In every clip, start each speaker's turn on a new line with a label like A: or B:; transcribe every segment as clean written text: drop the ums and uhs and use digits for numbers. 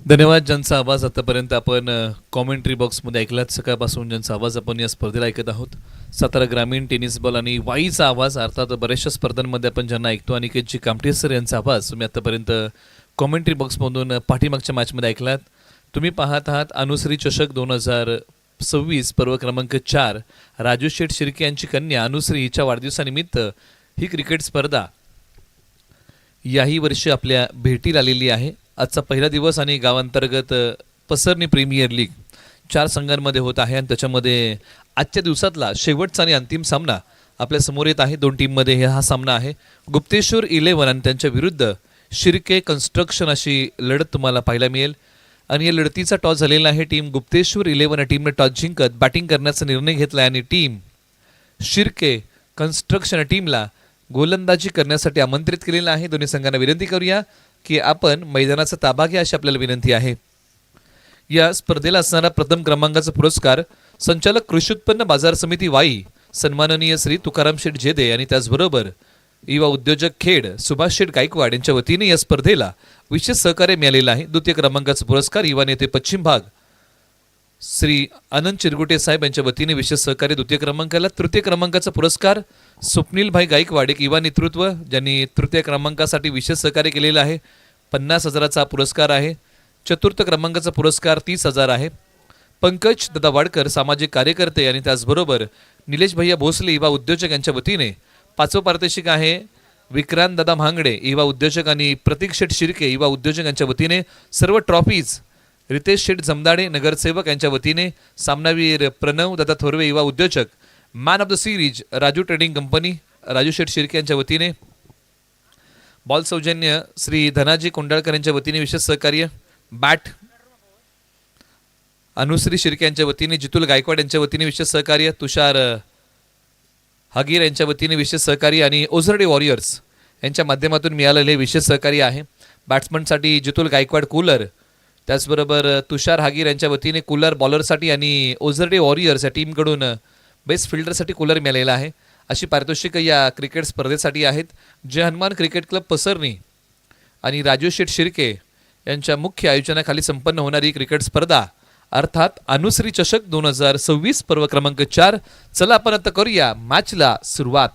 A: धन्यवाद. ज्यांचा आवाज आतापर्यंत आपण कॉमेंट्री बॉक्समध्ये ऐकलात, सकाळपासून ज्यांचा आवाज आपण या स्पर्धेला ऐकत आहोत. सातारा ग्रामीण टेनिस बॉल आणि वाईचा आवाज, अर्थात बऱ्याचशा स्पर्धांमध्ये आपण ज्यांना ऐकतो, अनिकेतजी कामठी सर यांचा आवाज तुम्ही आतापर्यंत कॉमेंट्री बॉक्समधून पाठीमागच्या मॅचमध्ये ऐकलात. तुम्ही पाहत आहात अनुश्री चषक 2026 पर्व क्रमांक 4. राजू शेठ शिर्के यांची कन्या अनुश्री हिच्या वाढदिवसानिमित्त ही क्रिकेट स्पर्धा याही वर्षी आपल्या भेटीला आलेली आहे. आजचा पहिला दिवस आणि गावांतर्गत पसरणी प्रीमियर लीग 4 संघांमध्ये होत आहे आणि त्याच्यामध्ये आजच्या दिवसातला शेवटचा आणि अंतिम सामना आपल्या समोर येत आहे. 2 टीममध्ये हा सामना आहे. गुप्तेश्वर 11 आणि त्यांच्या विरुद्ध शिर्के कन्स्ट्रक्शन अशी लढत तुम्हाला पाहायला मिळेल. आणि या लढतीचा टॉस झालेला आहे. टीम गुप्तेश्वर 11 या टीमने टॉस जिंकत बॅटिंग करण्याचा निर्णय घेतला आणि टीम शिर्के कन्स्ट्रक्शन या टीमला गोलंदाजी करण्यासाठी आमंत्रित केलेलं आहे. दोन्ही संघांना विनंती करूया की आपण मैदानाचा ताबा घ्या अशी आपल्याला विनंती आहे. या स्पर्धेला असणारा प्रथम क्रमांकाचा पुरस्कार संचालक कृषी उत्पन्न बाजार समिती वाई सन्माननीय श्री तुकाराम शेठ जेदे आणि त्याचबरोबर युवा उद्योजक खेड सुभाष शेठ गायकवाड यांच्या वतीने या स्पर्धेला विशेष सहकार्य मिळालेलं आहे. द्वितीय क्रमांकाचा पुरस्कार युवा नेते पश्चिम भाग श्री अनंत चिरगुटे साहेब यांच्या वतीने विशेष सहकार्य द्वितीय क्रमांकाला. तृतीय क्रमांकाचा पुरस्कार स्वप्नीलभाई गायकवाड एक युवा नेतृत्व ज्यांनी तृतीय क्रमांकासाठी विशेष सहकार्य केलेलं आहे. 50,000चा पुरस्कार आहे. चतुर्थ क्रमांकाचा पुरस्कार 30,000 आहे. पंकज दादा वाडकर सामाजिक कार्यकर्ते आणि त्याचबरोबर निलेश भैया भोसले युवा उद्योजक यांच्या वतीने. 5वं पारितोषिक आहे विक्रांत दादा म्हांगडे युवा उद्योजक आणि प्रतीक शेठ शिर्के युवा उद्योजक यांच्या वतीने. सर्व ट्रॉफीज रितेश शेठ जमदाडे नगरसेवक यांच्या वतीने. सामनावीर प्रणव दादा थोरवे युवा उद्योजक. Man of the series Raju trading company Raju Sheth Shirke यांच्या वतीने. बॉल सौजन्य श्री धनाजी कोंडाळकर यांच्या वतीने विशेष सहकार्य. बॅट अनुश्री शिर्के यांच्या वतीने. जितुल गायकवाड यांच्या वतीने विशेष सहकार्य. तुषार हगीर यांच्या वतीने विशेष सहकार्य आणि ओझरडे वॉरियर्स यांच्या माध्यमातून मिळालेले विशेष सहकार्य आहे. बॅट्समनसाठी जितुल गायकवाड कूलर, त्याचबरोबर तुषार हागीर यांच्या वतीने कूलर बॉलरसाठी आणि ओझरडे वॉरियर्स या टीमकडून बेस्ट फिल्डरसाठी कूलर मिळालेला आहे. अशी पारितोषिक या क्रिकेट स्पर्धेसाठी आहेत. जय हनुमान क्रिकेट क्लब पसरणी आणि राजू शेठ शिर्के यांच्या मुख्य आयोजनाखाली संपन्न होणारी क्रिकेट स्पर्धा अर्थात अनुश्री चषक 2026 पर्व क्रमांक 4. चला आपण आता करूया मॅचला सुरुवात.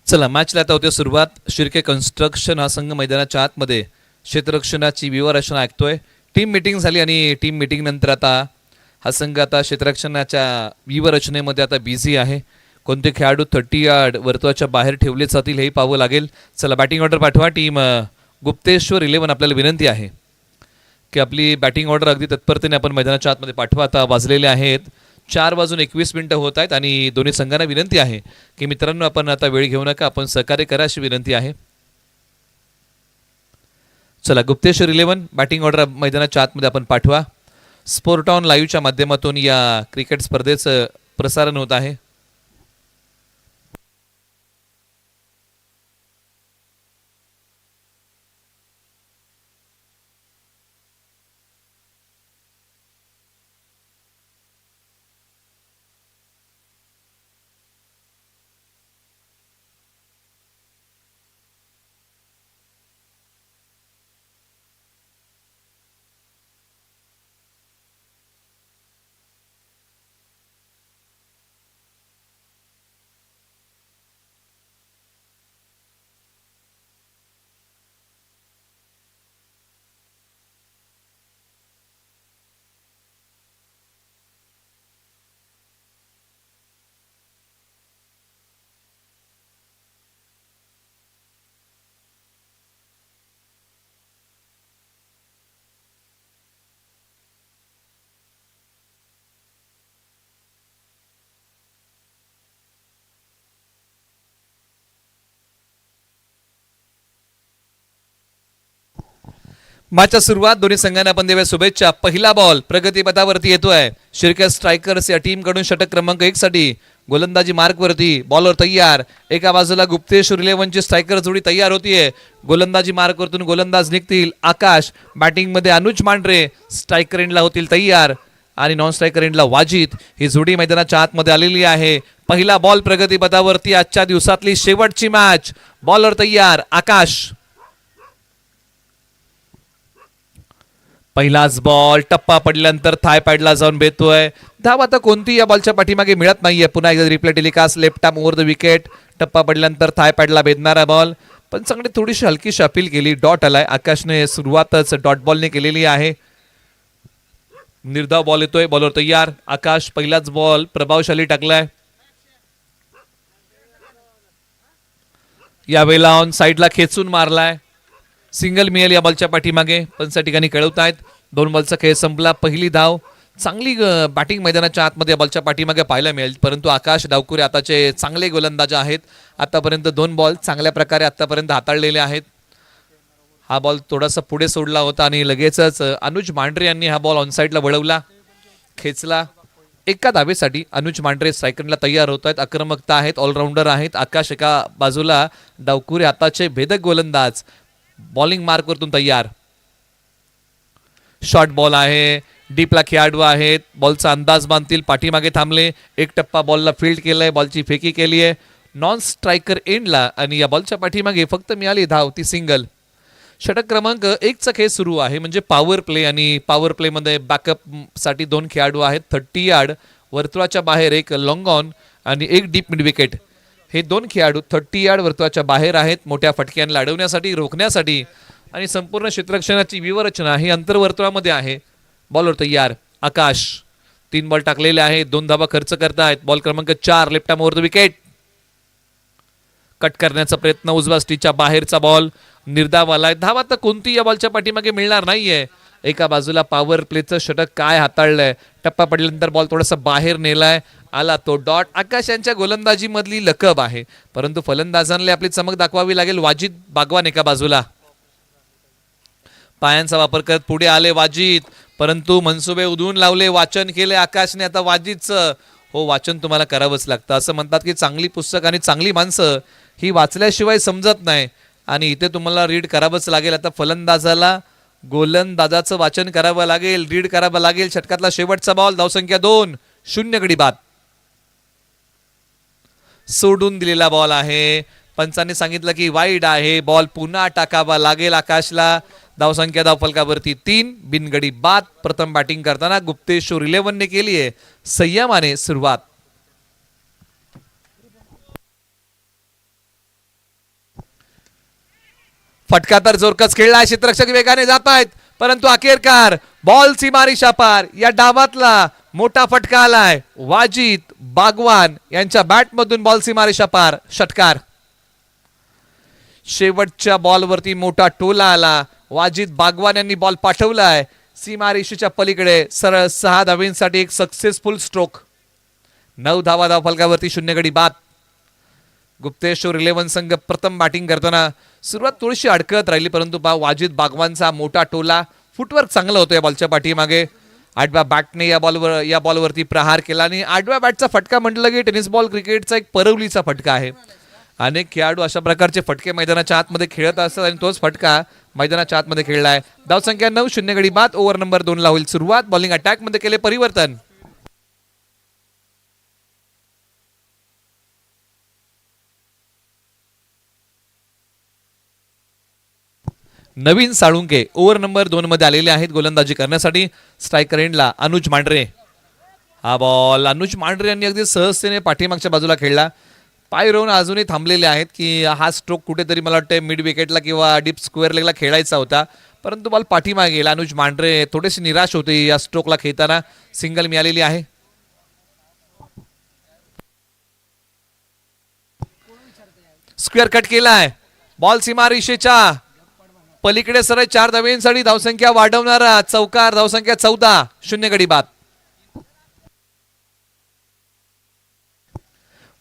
A: चला मॅचला आता होते सुरुवात. शिर्के कन्स्ट्रक्शन हा संघ मैदानाच्या आतमध्ये क्षेत्ररक्षणाची व्यूहरचना ऐकतोय. टीम मीटिंग झाली आणि टीम मीटिंग नंतर आता हा संघ आता क्षेत्ररक्षणाच्या व्यूहरचनेमध्ये आता बिझी आहे. कोणते खेळाडू 30 यार्ड वर्तुळाच्या बाहेर ठेवले जातील हेही पाहावं लागेल. चला बॅटिंग ऑर्डर पाठवा. टीम गुप्तेश्वर 11 आपल्याला विनंती आहे. की आपली बॅटिंग ऑर्डर अगदी तत्परतेने आपण मैदानाच्या आतमध्ये पाठवा. आता वाजलेले आहेत 4:21 होत आहेत आणि दोन्ही संघांना विनंती आहे की मित्रांनो आपण आता वेळ घेऊ नका, आपण सहकार्य करा अशी विनंती आहे. चला, गुप्तेश्वर 11 बॅटिंग ऑर्डर मैदानाच्या आतमध्ये आपण पाठवा. स्पोर्ट ऑन लाईव्हच्या माध्यमातून या क्रिकेट स्पर्धेचं प्रसारण होत आहे. मॅचच्या सुरुवात दोन्ही संघांना आपण देऊया शुभेच्छा. पहिला बॉल प्रगतीपथावरती येतोय. शिरके स्ट्रायकर्स या टीम कडून षटक क्रमांक 1 साठी गोलंदाजी मार्क वरती. बॉलर तयार. एका बाजूला गुप्तेश्वर 11 ची स्ट्रायकर जोडी तयार होतीये. गोलंदाजी मार्क वरतून गोलंदाज निघतील. आकाश बॅटिंग मध्ये अनुज मांढरे, स्ट्रायकर एंडला होतील तयार आणि नॉन स्ट्रायकर एंडला वाजिद. ही जोडी मैदानाच्या आतमध्ये आलेली आहे. पहिला बॉल प्रगतीपथावरती. आजच्या दिवसातली शेवटची मॅच. बॉलर तयार. आकाश. पहिलाच बॉल टप्पा पडल्यानंतर थाय पॅडला जाऊन बेतोय. धाव आता कोणती या बॉलच्या पाठीमागे मिळत नाहीये. पुन्हा एकदा replay telecast. Left arm over the wicket. टप्पा पडल्यानंतर थाय पॅडला भेदणारा बॉल. पण चांगली थोडीशी हलकीशी अपील केली. डॉट आलाय. आकाशने सुरुवातच डॉट बॉलने केलेली आहे. निर्धाव बॉल येतोय. बॉलर तयार. आकाश पहिलाच बॉल प्रभावशाली टाकलाय. यावेळेला ऑन साईडला खेचून मारलाय. सिंगल मिळेल या बॉलच्या पाठीमागे. पण त्या ठिकाणी कळवत आहेत 2 बॉलचा खेळ संपला. पहिली धाव. चांगली बॅटिंग मैदानाच्या आतमध्ये या बॉलच्या पाठीमागे पाहायला मिळेल. परंतु आकाश डावकुरे आताचे चांगले गोलंदाज आहेत. आतापर्यंत 2 बॉल चांगल्या प्रकारे आतापर्यंत हाताळलेले आहेत. हा बॉल थोडासा पुढे सोडला होता आणि लगेचच अनुज मांढरे यांनी हा बॉल ऑन साईडला वळवला, खेचला. एका धावेसाठी अनुज मांढरे स्ट्रायकरला तयार होत आहेत. आक्रमकता आहेत. ऑलराऊंडर आहेत. आकाश एका बाजूला. डावकुरे आताचे भेदक गोलंदाज. बॉलिंग मार्क वरतून तयार. शॉर्ट बॉल आहे. डीपला खेळाडू आहेत. बॉलचा अंदाज बांधतील. पाठीमागे थांबले. एक टप्पा बॉलला फील्ड केलाय. बॉलची फेकी केली आहे नॉन स्ट्रायकर एंडला आणि या बॉलच्या पाठीमागे फक्त मिळाली धाव, ती सिंगल. षटक क्रमांक 1 चा खेळ सुरू आहे. म्हणजे पॉवर प्ले आणि पॉवर प्ले मध्ये बॅकअप साठी 2 खेळाडू आहेत. 30 यार्ड वर्तुळाच्या बाहेर एक लॉंग ऑन आणि एक डीप मिड विकेट. हे 2 खेळाडू 30 यार्ड वर्तुळाच्या बाहेर आहेत. मोठ्या फटक्यांना अडवण्यासाठी, रोखण्यासाठी आणि संपूर्ण क्षेत्ररक्षणाची व्यूहरचना ही अंतर्वर्तुळामध्ये आहे. बॉलर तयार. आकाश 3 बॉल टाकलेले आहेत. 2 धावा खर्च करतायत. बॉल क्रमांक 4 left arm over the wicket. Cut करण्याचा प्रयत्न. उजव्या स्टिचच्या बाहेरचा बॉल. निर्धाव आलाय. धावा तर कोणती या बॉलच्या पाठीमागे मिळणार नाहीये. एका बाजूला पॉवर प्लेचं षटक काय हाताळलंय. टप्पा पडल्यानंतर बॉल थोडासा बाहेर नेलाय. आला तो डॉट. आकाश यांच्या गोलंदाजी मधली लकब आहे. परंतु फलंदाजांना आपली चमक दाखवावी लागेल. वाजिद बागवान एका बाजूला. पायांचा वापर करत पुढे आले वाजिद. परंतु मनसुबे उधळून लावले. वाचन केले आकाशने. आता वाजिदचं हो वाचन तुम्हाला करावंच लागतं. असं म्हणतात की चांगली पुस्तक आणि चांगली माणसं ही वाचल्याशिवाय समजत नाही आणि इथे तुम्हाला रीड करावंच लागेल. आता फलंदाजाला गोलंदाजाचं वाचन करावं लागेल, रीड करावं लागेल. षटकातला शेवटचा बॉल. धावसंख्या 2. 0 गडी बाद. सोडून दिलेला बॉल आहे. पंचांनी सांगितलं की वाईड आहे. बॉल पुन्हा टाकावा लागेल आकाशला. धावसंख्या धावफलकावरती 3. बिनगडी बाद. प्रथम बॅटिंग करताना गुप्तेश्वर 11 ने केली आहे संयमाने सुरुवात. फटका तर जोरकस खेळला. क्षेत्ररक्षक वेगाने जात आहेत. परंतु अखेरकार बॉल सीमारेषा पार. या डावातला मोठा फटका आलाय. वाजिद बागवान यांच्या बॅट मधून बॉल सीमारेषा पार. षटकार. शेवटच्या बॉलवरती मोठा टोला आला. वाजिद बागवान यांनी बॉल पाठवलाय. सीमारेषेच्या पलीकडे सरळ 6 धावांसाठी एक सक्सेसफुल स्ट्रोक. 9 धावा धावफलकावरती 0 गडी बाद. गुप्तेश्वर 11 संघ प्रथम बॅटिंग करताना सुरुवात थोडीशी अडकत राहिली, परंतु वाजिद बागवानचा मोठा टोला, फुटवर्क चांगलं होतं या बॉलच्या पाठीमागे. 8व्या बॅटने या बॉलवरती प्रहार केला आणि 8व्या बॅटचा फटका म्हटलं की टेनिस बॉल क्रिकेटचा एक परवलीचा फटका आहे. अनेक खेळाडू अशा प्रकारचे फटके मैदानाच्या आतमध्ये खेळत असतात आणि तोच फटका मैदानाच्या आतमध्ये खेळलाय. धावसंख्या 9, 0 गडी बाद. ओव्हर नंबर 2 ला होईल सुरुवात. बॉलिंग अटॅक मध्ये केले परिवर्तन. नवीन साळुंके ओव्हर नंबर 2 मध्ये आलेले आहेत गोलंदाजी करण्यासाठी. स्ट्रायकर एंडला अनुज मांढरे. हा बॉल अनुज मांढरे यांनी अगदी सहजतेने पाठीमागच्या बाजूला खेळला. पाय रोवून अजूनही थांबलेले आहेत की हा स्ट्रोक कुठेतरी मला वाटतं मिड विकेटला किंवा डीप स्क्वेअर लेगला खेळायचा होता, परंतु बॉल पाठीमागे गेला. अनुज मांढरे थोडेसे निराश होते या स्ट्रोकला खेळताना. सिंगल मिळालेली आहे. स्क्वेअर कट केलाय. बॉल सीमारेषेच्या पलीकडे सरळ 4 धावांसाठी धावसंख्या वाढवणारा चौकार. धावसंख्या 14, 0 गडी बाद.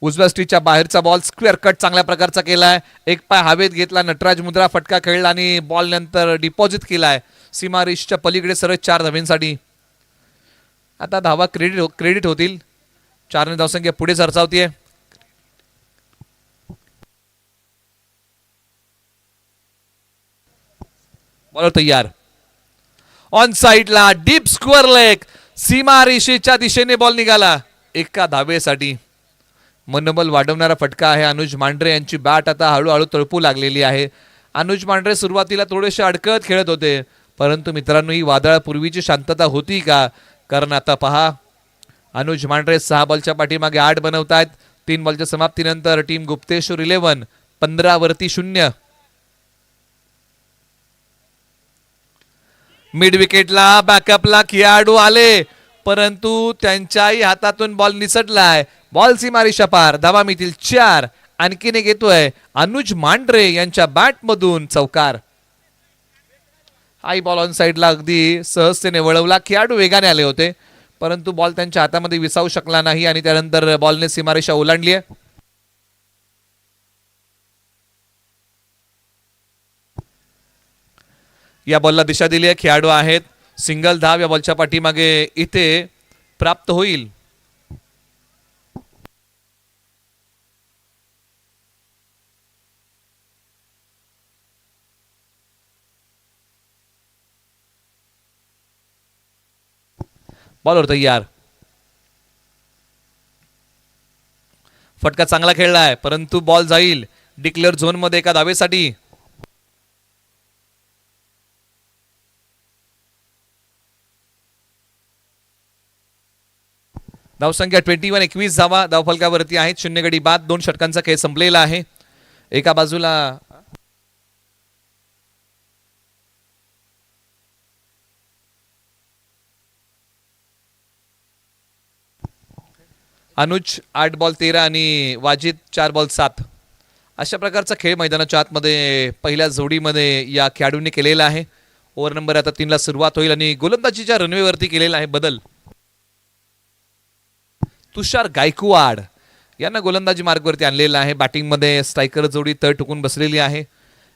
A: उजव्या स्टीच्या बाहेरचा बॉल स्क्वेअर कट चांगल्या प्रकारचा केलाय. एक पाय हवेत घेतला, नटराज मुद्रा फटका खेळला आणि बॉल नंतर डिपॉझिट केलाय सीमारेषेच्या पलीकडे सरळ 4 धावांसाठी. आता धावा क्रेडिट होतील. 4 ने धावसंख्या पुढे सरसावतीये. बॉलर तयार. ऑन साइडला डीप स्क्वेअर लेग. सीमारेषेच्या दिशेने बॉल निघाला. एका धावेसाठी मनोबल वाढवणारा फटका आहे. अनुज मांढरे यांची बॅट आता हळूहळू तळपू लागलेली आहे. अनुज मांढरे सुरुवातीला थोडेसे अडकत खेळत होते, परंतु मित्रांनो ही वादळापूर्वीची शांतता होती का? कारण आता पहा, अनुज मांढरे 6 बॉलच्या पाठीमागे 8 बनवतायत. 3 बॉलच्या समाप्तीनंतर टीम गुप्तेश्वर 11 15 वरती 0. मिड विकेटला बॅकअपला खेळाडू आले, परंतु त्यांच्याही हातातून बॉल निसटलाय. बॉल सीमारेषा पार. धावा मिळतील 4. आणखीन एक येतोय अनुज मांढरे यांच्या बॅट मधून चौकार. हाई बॉल ऑन साइडला अगदी सहजतेने वळवला. खेळाडू वेगाने आले होते, परंतु बॉल त्यांच्या हातामध्ये विसावू शकला नाही आणि त्यानंतर बॉलने सीमारेषा ओलांडली आहे. या बॉलला दिशा दिली आहे. खेळाडू आहेत. सिंगल धाव या बॉलच्या पाठीमागे इथे प्राप्त होईल. बॉलवर तयार. फटका चांगला खेळलाय, परंतु बॉल जाईल डिक्लेअर झोन मध्ये एका धावेसाठी. धावसंख्या 21, 21 धावा धावफलकावरती आहेत. 0 गडी बाद. 2 षटकांचा खेळ संपलेला आहे. एका बाजूला अनुज 8 बॉल 13 आणि वाजिद 4 बॉल 7. अशा प्रकारचा खेळ मैदानाच्या आतमध्ये पहिल्या जोडीमध्ये या खेळाडूंनी केलेला आहे. ओव्हर नंबर आता 3 ला सुरुवात होईल आणि गोलंदाजीच्या रनवेवरती केलेला आहे बदल. तुषार गायकवाड यांना गोलंदाजी मार्गवरती आणलेला आहे. बॅटिंग मध्ये स्ट्रायकर जोडी तळ ठोकून बसलेली आहे.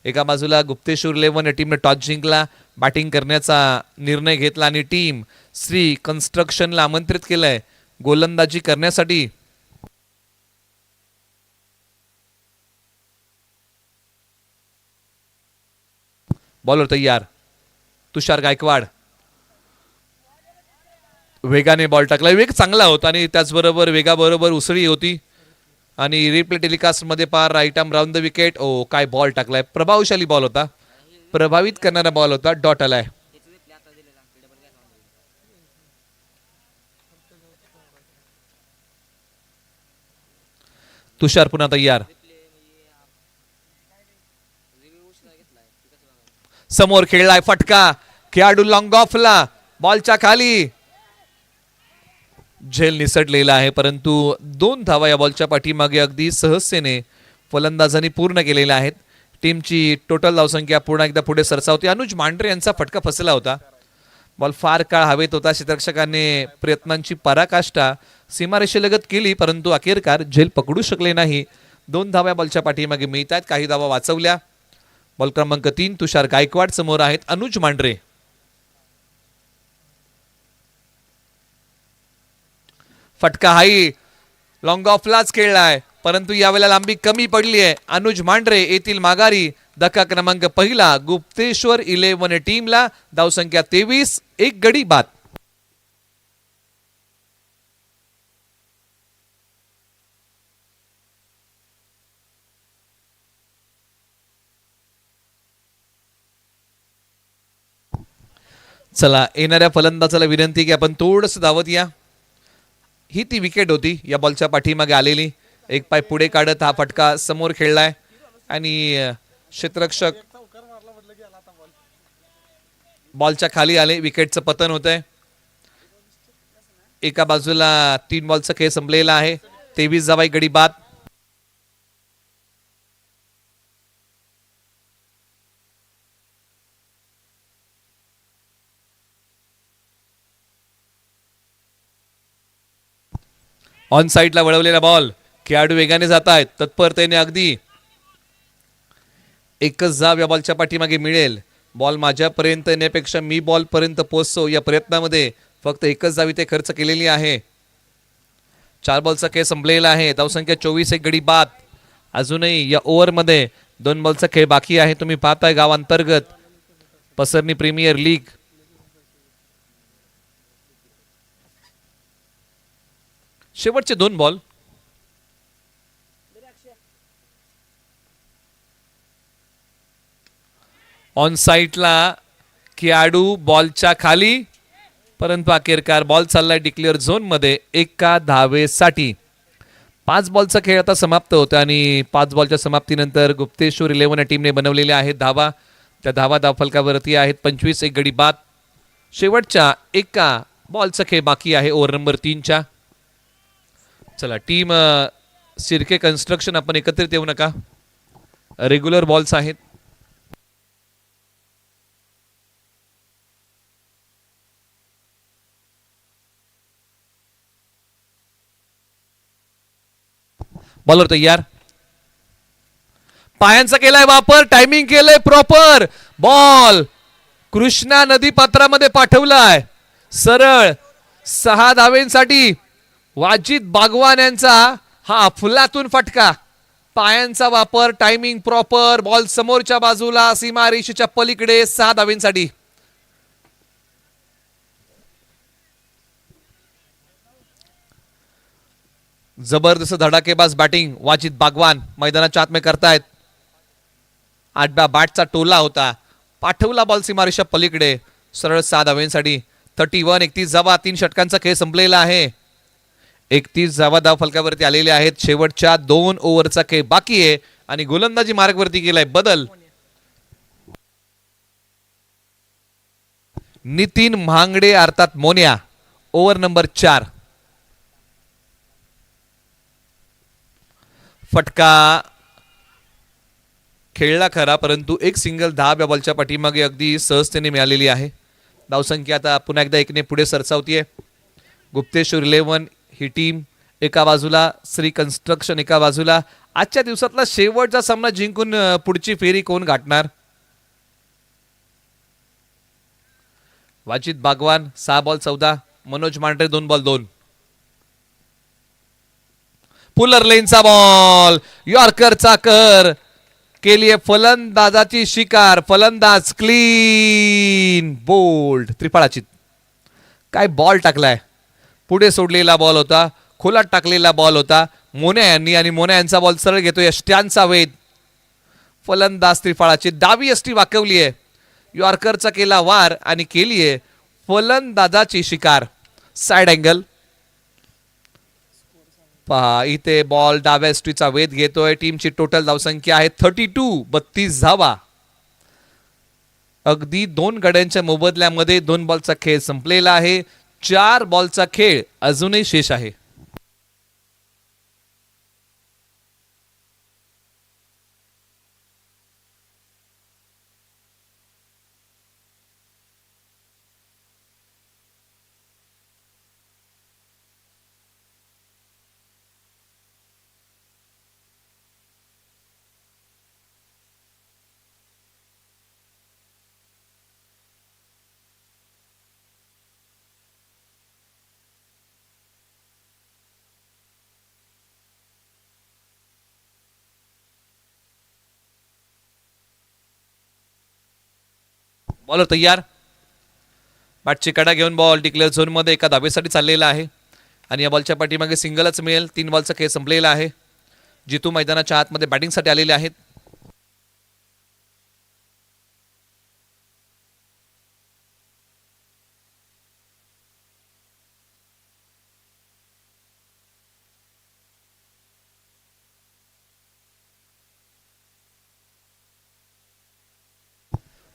A: एका बाजूला गुप्तेश्वर 11 या टीमने टॉस जिंकला, बॅटिंग करण्याचा निर्णय घेतला आणि टीम श्री कन्स्ट्रक्शनला आमंत्रित केलंय गोलंदाजी करण्यासाठी. बॉलर तयार. तुषार गायकवाड वेगाने बॉल टाकला. वेग चांगला होता आणि त्याचबरोबर वेगाबरोबर उसळी होती आणि रिप्ले टेलिकास्ट मध्ये पार right arm round the wicket. ओ काय बॉल टाकलाय. प्रभावशाली बॉल होता, प्रभावित करणारा बॉल होता. डॉट आलाय. तुषार पुन्हा तयार. समोर खेळलाय फटका. खेळाडू लॉंग ऑफला. बॉलच्या खाली झेल निसटलेला आहे, परंतु 2 धावा या बॉलच्या पाठीमागे अगदी सहजतेने फलंदाजांनी पूर्ण केलेल्या आहेत. टीमची टोटल धावसंख्या पुन्हा एकदा पुढे सरसावते. अनुज मांढरे यांचा फटका फसला होता. बॉल फार काळ हवेत होता. क्षेत्ररक्षकाने प्रयत्नांची पराकाष्ठा सीमारेषेलगत केली, परंतु अखेरकार झेल पकडू शकले नाही. 2 धाव्या बॉलच्या पाठीमागे मिळत आहेत. काही धावा वाचवल्या. बॉल क्रमांक 3 तुषार गायकवाड समोर आहेत अनुज मांढरे. फटका हाई लॉंग ऑफलाच खेळलाय, परंतु यावेळेला लांबी कमी पडली आहे. अनुज मांढरे येथील माघारी. धक्का क्रमांक पहिला गुप्तेश्वर 11 टीमला. धावसंख्या 23, 1 गडी बाद. चला येणाऱ्या फलंदाजाला विनंती की आपण थोडंसं धावत या. ही ती विकेट होती या बॉलच्या पाठीमागे आलेली. एक पाय पुढे काढत हा फटका समोर खेळलाय आणि क्षेत्ररक्षक बॉलच्या खाली आले. विकेटचं पतन होत आहे. एका बाजूला 3 बॉलचा खेळ संपलेला आहे. 23 धावा, 1 गडी बाद. ऑन साइडला वळवलेला बॉल. खेळाडू वेगाने जात आहेत. तत्परतेने अगदी. एकच धाव या बॉलच्या पाठीमागे मिळेल. बॉल माझ्यापर्यंत येण्यापेक्षा मी बॉल पर्यंत पोहोचतो या प्रयत्नामध्ये फक्त एकच धाव इथे खर्च केलेली आहे. 4 बॉलचा खेळ संपलेला आहे. धावसंख्या 24, 1 गडी बाद. अजूनही या ओव्हरमध्ये 2 बॉलचा खेळ बाकी आहे. तुम्ही पाहताय गाव अंतर्गत पसरणी प्रीमियर लीग. शेवटचे 2 बॉल. ऑन साइडला खेळाडू बॉलच्या खाली, परंतु अखेरकार बॉल चाललाय डिक्लेअर झोन मध्ये. एका धावेसाठी 5 बॉलचा खेळ आता समाप्त होता आणि 5 बॉलच्या समाप्तीनंतर गुप्तेश्वर 11 या टीमने बनवलेल्या आहेत धावा. त्या धावा धावफलकावरती आहेत 25, 1 गडी बाद. शेवटच्या एका बॉलचा खेळ बाकी आहे ओव्हर नंबर 3च्या. चला टीम सिरके कन्स्ट्रक्शन आपण एकत्रित येऊ नका. रेग्युलर बॉल्स आहेत. बॉलर तयार. पायांचा केलाय वापर. टायमिंग केलंय प्रॉपर. बॉल कृष्णा नदी पात्रामध्ये पाठवलाय सरळ. 6 धावेंसाठी वाजिद बागवान यांचा हा अफलातून फटका. पायांचा वापर, टायमिंग प्रॉपर. बॉल समोरच्या बाजूला सीमारेषेच्या पलीकडे. 6 धावेंसाठी. जबरदस्त धडाकेबाज बॅटिंग वाजिद बागवान मैदानाच्या आतमे करतायत. 8 बॅटचा टोला होता. पाठवला बॉल सीमारेषा पलीकडे सरळ 6 धावेंसाठी. 31, 31 धावा. 3 षटकांचा खेळ संपलेला आहे. 31 धावा धाव फलकावरती आलेले आहेत. शेवटच्या 2 ओव्हरचा खेळ बाकी आहे आणि गोलंदाजी मार्गवरती गेलाय बदल. नितीन म्हांगडे अर्थात मोन्या ओव्हर नंबर 4. फटका खेळला खरा, परंतु एक सिंगल धाव या बॉलच्या पाठीमागे अगदी सहजतेने मिळालेली आहे. धावसंख्या आता पुन्हा एकदा 1ने पुढे सरसावतीये. गुप्तेश्वर 11 ही टीम एका बाजूला, श्री कन्स्ट्रक्शन एका बाजूला. आजच्या दिवसातला शेवटचा सामना जिंकून पुढची फेरी कोण गाठणार? Wajid Bagwan 6 ball 14. Manoj Mandhare 2 ball 2. Fuller लेनचा बॉल. यॉर्करचा कर केलीये फलंदाजाची शिकार. फलंदाज क्लीन बोल्ड. त्रिफळाचीत. काय बॉल टाकलाय. पुढे सोडलेला बॉल होता. खोलात टाकलेला बॉल होता मोन्या यांनी आणि मोन्या यांचा बॉल सरळ घेतोय यष्ट्यांचा वेध. फलंदाज त्रिफळाची डावी यष्टी वाकवली आहे. यॉर्करचा केला वार आणि केलीये फलंदाजाची शिकार. साइड अँगल पहा इथे बॉल डाव्या यष्टीचा वेध घेतोय. टीमची टोटल धावसंख्या आहे 32, 32 धावा. अगदी 2 गड्यांच्या मोबदल्यामध्ये 2 बॉलचा खेळ संपलेला आहे. 4 बॉलचा खेळ अजूनही शेष आहे. बॉलर तयार. बॅटची कडा घेऊन बॉल डिक्लेअर झोनमध्ये एका धावेसाठी चाललेला आहे आणि या बॉलच्या पाठीमागे सिंगलच मिळेल. 3 बॉलचा खेळ संपलेला आहे. जितू मैदानाच्या आतमध्ये बॅटिंगसाठी आलेले आहेत.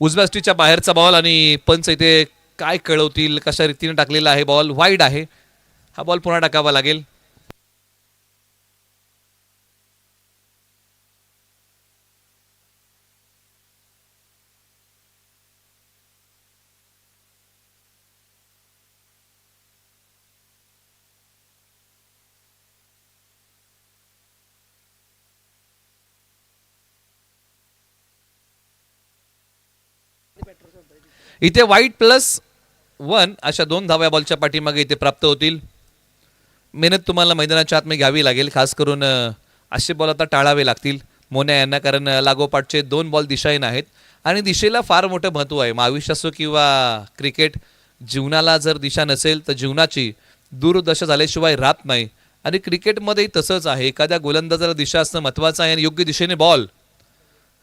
A: उजव्या स्टीच्या बाहेरचा बॉल आणि पंच इथे काय कळवतील, कशा रीतीने टाकलेला आहे बॉल. वाईड आहे. हा बॉल पुन्हा टाकावा लागेल. इथे वाईट +1 अशा 2 धाव्या बॉलच्या पाठीमागे इथे प्राप्त होतील. मेहनत तुम्हाला मैदानाच्या आतमध्ये घ्यावी लागेल. खास करून असे बॉल आता टाळावे लागतील मोन्या यांना, कारण लागोपाठचे 2 बॉल दिशाहीन आहेत आणि दिशेला फार मोठं महत्त्व आहे. आयुष्य असो किंवा क्रिकेट, जीवनाला जर दिशा नसेल तर जीवनाची दूरदशा झाल्याशिवाय राहत नाही आणि क्रिकेटमध्येही तसंच आहे. एखाद्या गोलंदाजाला दिशा असणं महत्त्वाचं आहे आणि योग्य दिशेने बॉल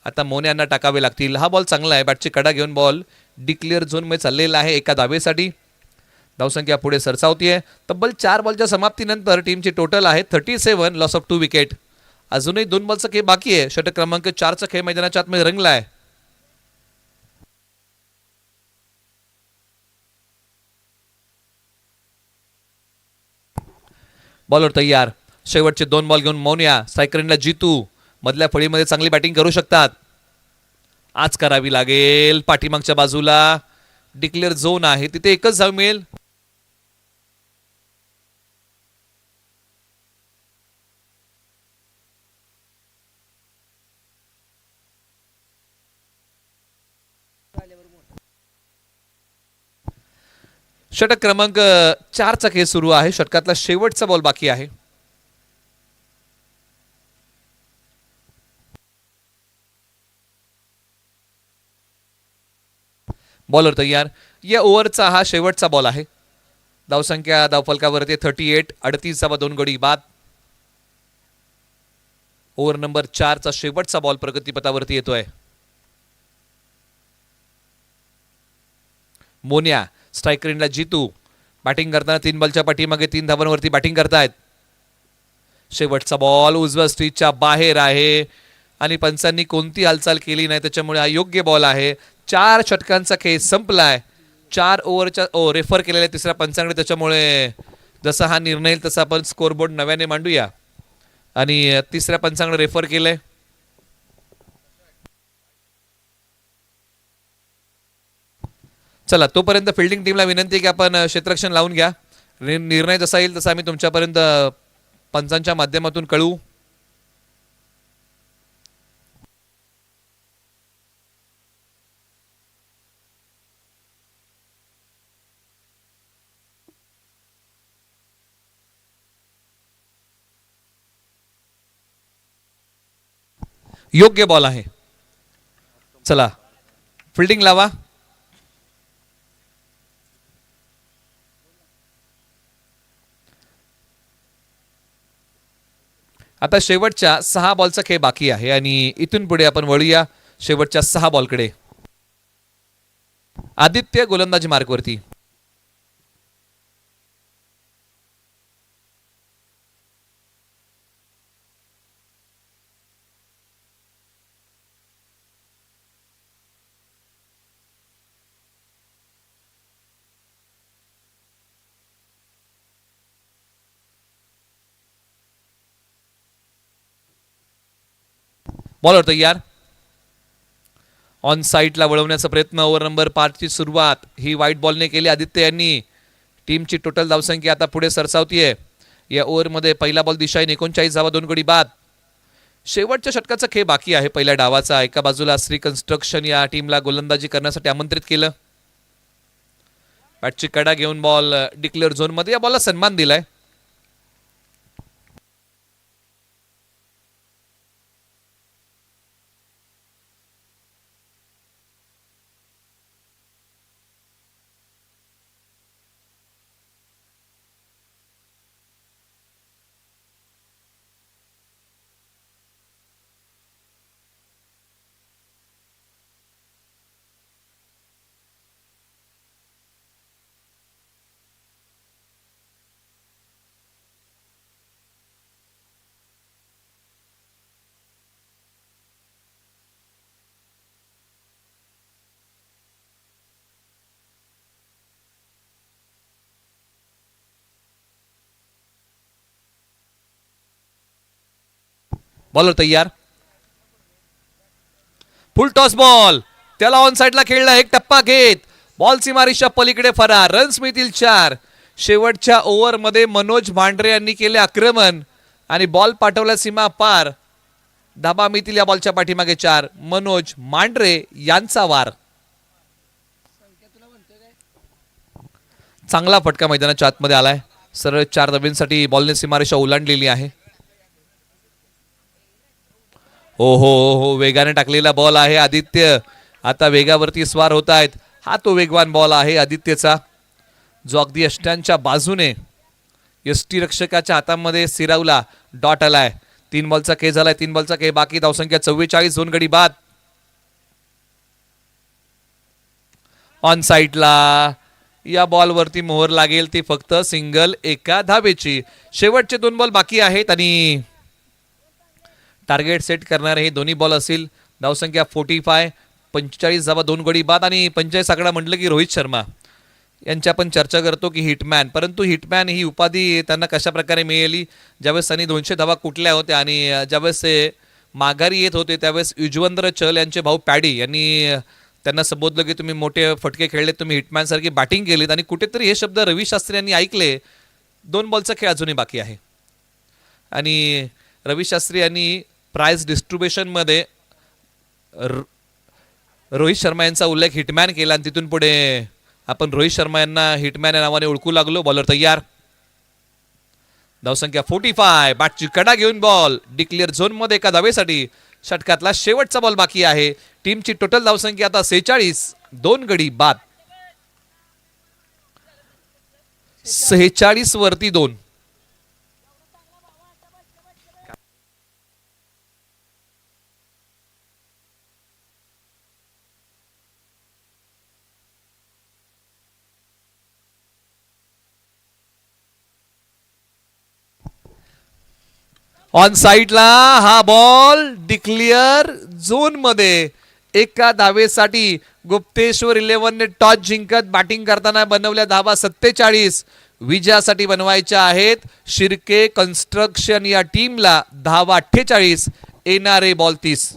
A: आता मोन्यांना टाकावे लागतील. हा बॉल चांगला आहे. बॅटची कडा घेऊन बॉल डिक्लेअर झोनमध्ये चाललेला आहे एका धावेसाठी. धावसंख्या पुढे सरसावतीये. तब्बल 4 बॉलच्या समाप्तीनंतर टीमची टोटल आहे 37, लॉस ऑफ 2 विकेट. अजूनही 2 बॉलचा खेळ बाकी आहे. षटक क्रमांक 4चा खेळ मैदानाच्या आतमध्ये रंगला आहे. बॉलर तयार. शेवटचे 2 बॉल घेऊन मोन्या. स्ट्रायकरला जितू मधल्या फळीमध्ये चांगली बॅटिंग करू शकतात. आज करावी लागेल. पाठीमागच्या बाजूला डिक्लेअर झोन आहे, तिथे एकच धाव मिळेल. षटक क्रमांक 4चा खेळ सुरू आहे. षटकातला शेवटचा बॉल बाकी आहे. बॉलर तयार. या ओव्हरचा हा शेवटचा बॉल आहे. धावसंख्या धावफलकावरती 38, 38 गडी बाद. ओव्हर नंबर 4चा शेवटचा बॉल प्रगतीपथावरती येतोय. मोन्या स्ट्रायकरला जितू बॅटिंग करताना 3 बॉलच्या पाठीमागे 3 धावांवरती बॅटिंग करतायत. शेवटचा बॉल उजव्या स्ट्रीटच्या बाहेर आहे आणि पंचांनी कोणती हालचाल केली नाही, त्याच्यामुळे हा योग्य बॉल आहे. 4 षटकांचा खेळ संपलाय. 4 ओव्हरच्या रेफर केलेल्या तिसऱ्या पंचांकडे, त्याच्यामुळे जसा हा निर्णय तसा आपण स्कोरबोर्ड नव्याने मांडूया. आणि तिसऱ्या पंचांकडे रेफर केलंय. चला, तोपर्यंत फिल्डिंग टीमला विनंती आहे की आपण क्षेत्ररक्षण लावून घ्या. निर्णय जसा येईल तसा आम्ही तुमच्यापर्यंत पंचांच्या माध्यमातून कळवू. योग्य बॉल आहे. चला, फिल्डिंग लावा. आता शेवटच्या 6 बॉलचा खेळ बाकी आहे आणि इथून पुढे आपण वळूया शेवटच्या 6 बॉलकडे. आदित्य गोलंदाजी मार्कवरती. बॉलर तयार. ऑन साईडला वळवण्याचा प्रयत्न. ओव्हर नंबर 5ची सुरुवात ही वाईट बॉलने केली आदित्य यांनी. टीमची टोटल धावसंख्या आता पुढे सरसावतीये. या ओव्हरमध्ये पहिला बॉल दिशाहीन 39 धावा 2 गडी बाद. शेवटच्या षटकाचा खेळ बाकी आहे पहिल्या डावाचा. एका बाजूला श्री कन्स्ट्रक्शन या टीमला गोलंदाजी करण्यासाठी आमंत्रित केलं. बॅटची कडा घेऊन बॉल डिक्लेअर झोनमध्ये. या बॉलला सन्मान दिलाय. बॉलर तयार, फुल टॉस बॉल, त्याला ऑन साइडला खेळला, एक टप्पा घेत बॉल सीमारेषा पलीकडे फरार, रन्स मिळतील 4. शेवटच्या ओव्हरमध्ये मनोज मांढरे यांनी केले आक्रमण आणि बॉल पाठवला सीमा पार. धाबा मिळतील या बॉलच्या पाठीमागे 4. मनोज मांढरे यांचा वार. चांगला फटका मैदानाच्या आतमध्ये आलाय, सरळ 4 धाब्यांसाठी बॉलने सीमारेषा ओलांडलेली आहे. हो हो हो, वेगाने टाकलेला बॉल आहे आदित्य, आता वेगावरती स्वार होत आहेत. हा तो वेगवान बॉल आहे आदित्यचा, जो अगदी यष्ट्यांच्या बाजूने यष्टी रक्षकाच्या हातामध्ये सिरावला. डॉट आलाय, 3 बॉलचा के झालाय, 3 बॉलचा के बाकी, धावसंख्या 44, 2 गडी बाद. ऑन साइडला या बॉल वरती मोहर लागेल, ती फक्त सिंगल, एका धावेची. शेवटचे 2 बॉल बाकी आहेत आणि टार्गेट सेट करणारे हे दोन्ही बॉल असतील. धावसंख्या 45, 45 धावा, 2 गडी बाद. आणि 45 आकडा म्हटलं की रोहित शर्मा यांची आपण चर्चा करतो की हिटमॅन, परंतु हिटमॅन ही उपाधी त्यांना कशा प्रकारे मिळाली, ज्यावेळेस त्यांनी 200 धावा कुठल्या होत्या आणि ज्यावेळेस ते माघारी येत होते त्यावेळेस युजवेंद्र चहल यांचे भाऊ पॅडी यांनी त्यांना संबोधलं की तुम्ही मोठे फटके खेळले, तुम्ही हिटमॅन सारखी बॅटिंग केलीत. आणि कुठेतरी हे शब्द रवी शास्त्री यांनी ऐकले. 2 बॉलचा खेळ अजूनही बाकी आहे आणि रवी शास्त्री यांनी प्राइज डिस्ट्रीब्युशनमध्ये रोहित शर्मा यांचा उल्लेख हिटमॅन केला आणि तिथून पुढे आपण रोहित शर्मा यांना हिटमॅन या नावाने ओळखू लागलो. बॉलर तयार, धावसंख्या 45, बॅटची कडा घेऊन बॉल डिक्लेअर झोन मध्ये एका धावेसाठी. षटकातला शेवटचा बॉल बाकी आहे. टीमची टोटल धावसंख्या आता 46, 2 गडी बाद. 46 वरती 2. ऑन साइडला हा बॉल डिक्लेअर झोन मध्ये एका धावेसाठी. गुप्तेश्वर 11ने टॉस जिंकत बॅटिंग करताना बनवल्या धावा 47, विजयासाठी बनवायच्या आहेत. शिर्के कन्स्ट्रक्शन या टीमला धावा 48, येणारे बॉल 30.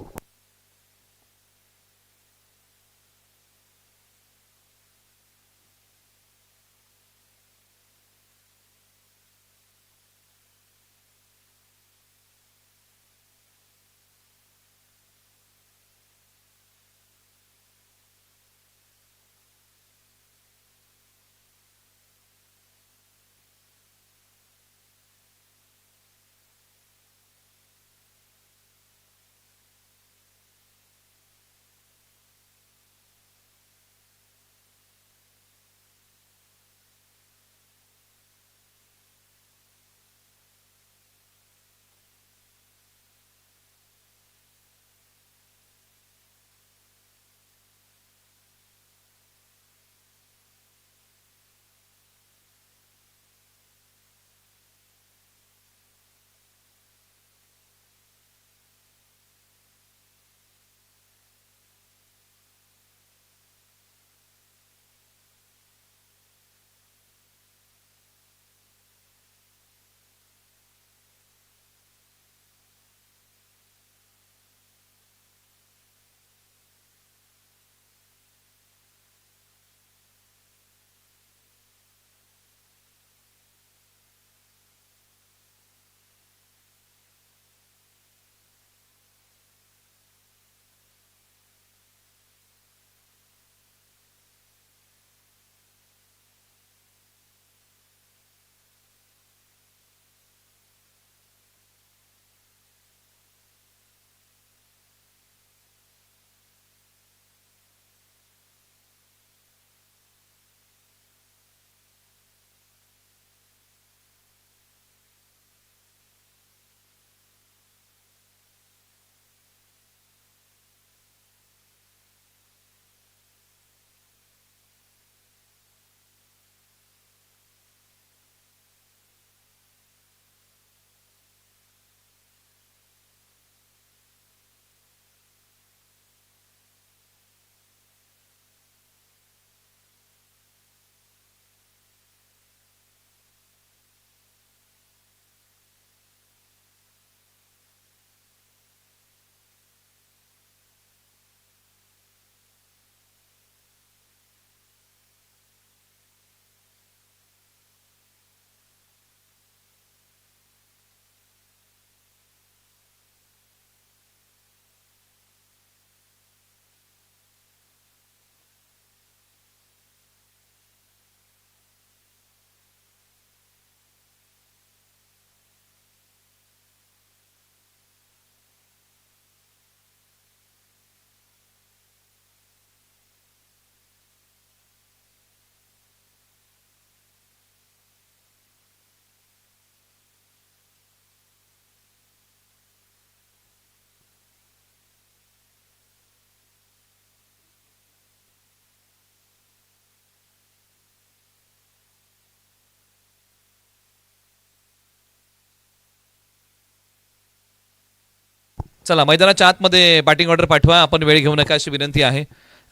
A: चला मैदानाच्या आतमध्ये बॅटिंग ऑर्डर पाठवा, आपण वेळ घेऊ नका अशी विनंती आहे.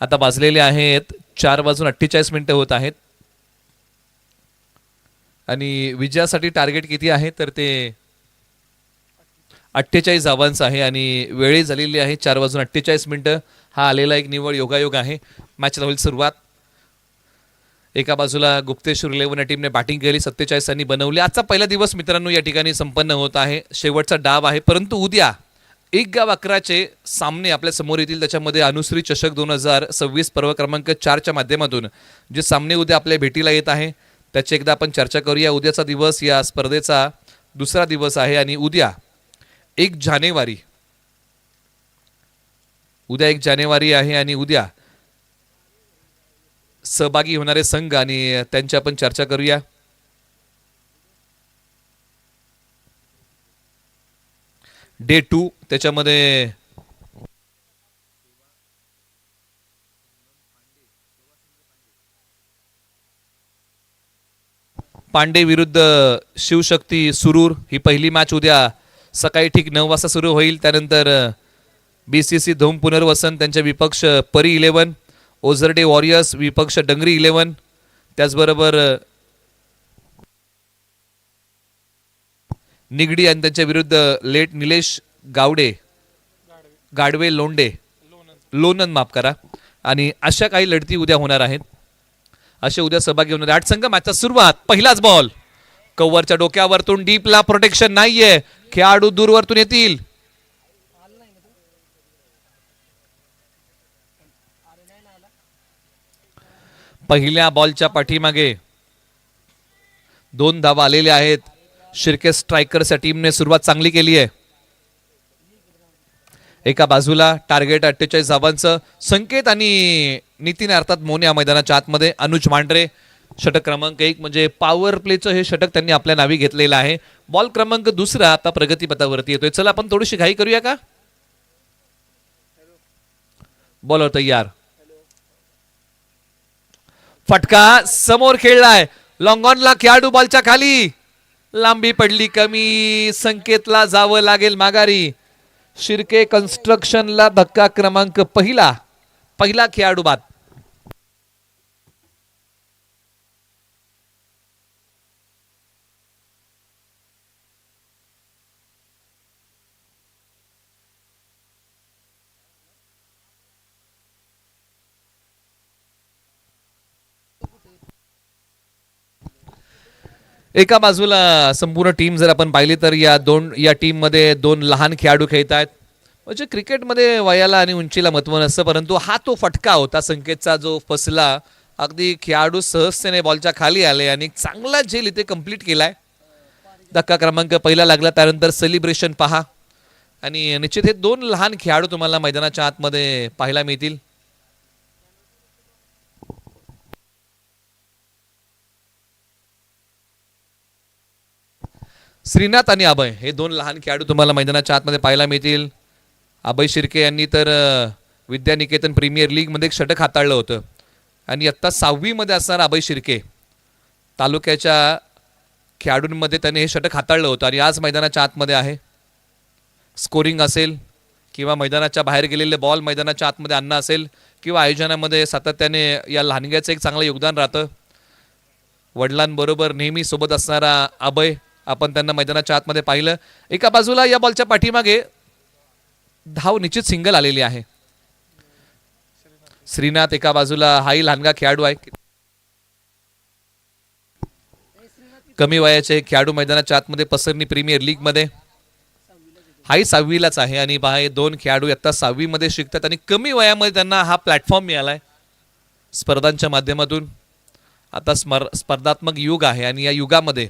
A: आता वाजलेले आहेत 4:48 होत आहेत आणि विजयासाठी टार्गेट किती आहे तर ते 48 धावांचं आहे आणि वेळी झालेली आहे 4:48. हा आलेला एक निव्वळ योगायोग आहे. मॅचला होईल सुरुवात. एका बाजूला गुप्तेश्वर 11 या टीमने बॅटिंग केली, 47 रन बनवले. आजचा पहिला दिवस मित्रांनो या ठिकाणी संपन्न होत आहे, शेवटचा डाव आहे. परंतु उद्या 1-11 सामने आपल्या समोर येतील. त्याच्यामध्ये अनुश्री चषक 2026 पर्व क्रमांक 4च्या माध्यमातून जे सामने उद्या आपल्या भेटीला येत आहे त्याची एकदा आपण चर्चा करूया. उद्याचा दिवस या स्पर्धेचा दुसरा दिवस आहे आणि उद्या 1 जानेवारी आहे आणि उद्या सहभागी होणारे संघ आणि त्यांची आपण चर्चा करूया. डे 2 त्याच्यामध्ये पांडे विरुद्ध शिवशक्ती सुरूर ही पहिली मॅच उद्या सकाळी ठीक 9 वाजता सुरू होईल. त्यानंतर BCC धोम पुनर्वसन त्यांच्या विपक्ष परी 11, ओझरडे वॉरियर्स विपक्ष डंगरी 11, त्याचबरोबर निगडी आणि त्यांच्या विरुद्ध लेट निलेश गाडवे लोणंद माफ करा. आणि अशा काही लढती उद्या होणार आहेत. असे उद्या सहभागी होणार 8 संघ. मॅचचा सुरुवात, पहिलाच बॉल कव्हरच्या डोक्यावरतून डीपला, प्रोटेक्शन नाहीये, खेळाडू दूरवरतून येतील. पहिल्या बॉलच्या पाठीमागे 2 धावा आलेल्या आहेत. शिर्के स्ट्रायकर्सच्या टीमने सुरुवात चांगली केली आहे. एका बाजूला टार्गेट 48 धावांचं. संकेत आणि नितीन अर्थात मोने या मैदानाच्या आतमध्ये. अनुज मांढरे षटक क्रमांक 1 म्हणजे पॉवर प्लेचं हे षटक त्यांनी आपल्या नावी घेतलेलं आहे. बॉल क्रमांक 2 आता प्रगतीपथावरती येतोय. चला आपण थोडीशी घाई करूया का. बॉलर तयार, फटका समोर खेळलाय, लॉंग ऑनला खेळाडू बॉलच्या खाली, लांबी पडली कमी, संकेतला जावं लागेल माघारी. शिर्के कन्स्ट्रक्शनला धक्का क्रमांक पहिला खेळाडू बाद. एका बाजूला संपूर्ण टीम जर आपण पाहिली तर या टीम मध्ये 2 लहान खेळाडू खेळत आहेत. म्हणजे क्रिकेटमध्ये वयाला आणि उंचीला महत्व नसतं, परंतु हा तो फटका होता संकेतचा जो फसला. अगदी खेळाडू सहजतेने बॉलच्या खाली आले आणि चांगला झेल इथे कंप्लीट केलाय. धक्का क्रमांक पहिला लागला, त्यानंतर सेलिब्रेशन पहा. आणि निश्चित हे 2 लहान खेळाडू तुम्हाला मैदानाच्या आतमध्ये पाहायला मिळतील. श्रीनाथ आणि अभय हे 2 लहान खेळाडू तुम्हाला मैदानाच्या आतमध्ये पाहायला मिळतील. अभय शिर्के यांनी तर विद्यानिकेतन प्रीमियर लीग मध्ये एक षटक हाताळलं होतं आणि आत्ता 6वी मध्ये असणारा अभय शिर्के तालुक्याच्या खेळाडूंमध्ये त्याने हे षटक हाताळलं होतं आणि आज मैदानाच्या आतमध्ये आहे. स्कोरिंग असेल किंवा मैदानाच्या बाहेर गेलेले बॉल मैदानाच्या आतमध्ये आणणं असेल किंवा आयोजनामध्ये सातत्याने या लहानग्याचं एक चांगलं योगदान राहतं. वडिलांबरोबर नेहमी सोबत असणारा अभय, आपण त्यांना मैदानाच्या आतमध्ये पाहिलं. एका बाजूला या बॉलच्या पाठीमागे धाव निश्चित सिंगल आलेली आहे. श्रीनाथ एका बाजूला, हाही लहानगा खेळाडू आहे. कमी वयाचे खेळाडू मैदानाच्या आतमध्ये पसरणी प्रीमियर लीग मध्ये, हाही 6वीलाच आहे आणि हे 2 खेळाडू आता 6वी मध्ये शिकतात आणि कमी वयामध्ये त्यांना हा प्लॅटफॉर्म मिळालाय स्पर्धांच्या माध्यमातून. आता स्पर्धात्मक युग आहे आणि या युगामध्ये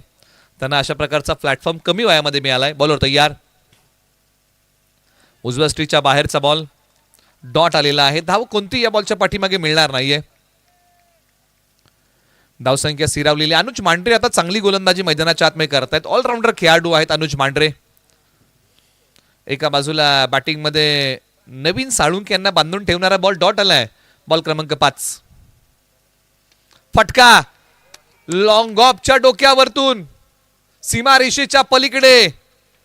A: त्यांना अशा प्रकारचा प्लॅटफॉर्म कमी वयामध्ये मिळालाय. बॉलर तयार, उजव्या स्ट्रीच्या बाहेरचा बॉल, डॉट आलेला आहे. धाव कोणती या बॉलच्या पाठीमागे मिळणार नाहीये. धावसंख्या स्थिरावलेली. अनुज मांढरे आता चांगली गोलंदाजी मैदानाच्या आतमध्ये करतायत. ऑलराऊंडर खेळाडू आहेत अनुज मांढरे. एका बाजूला बॅटिंग मध्ये नवीन साळुंके यांना बांधून ठेवणारा बॉल डॉट आलाय. बॉल क्रमांक 5, फटका लॉंग ऑफच्या डोक्यावरतून सीमारेषेच्या पलीकडे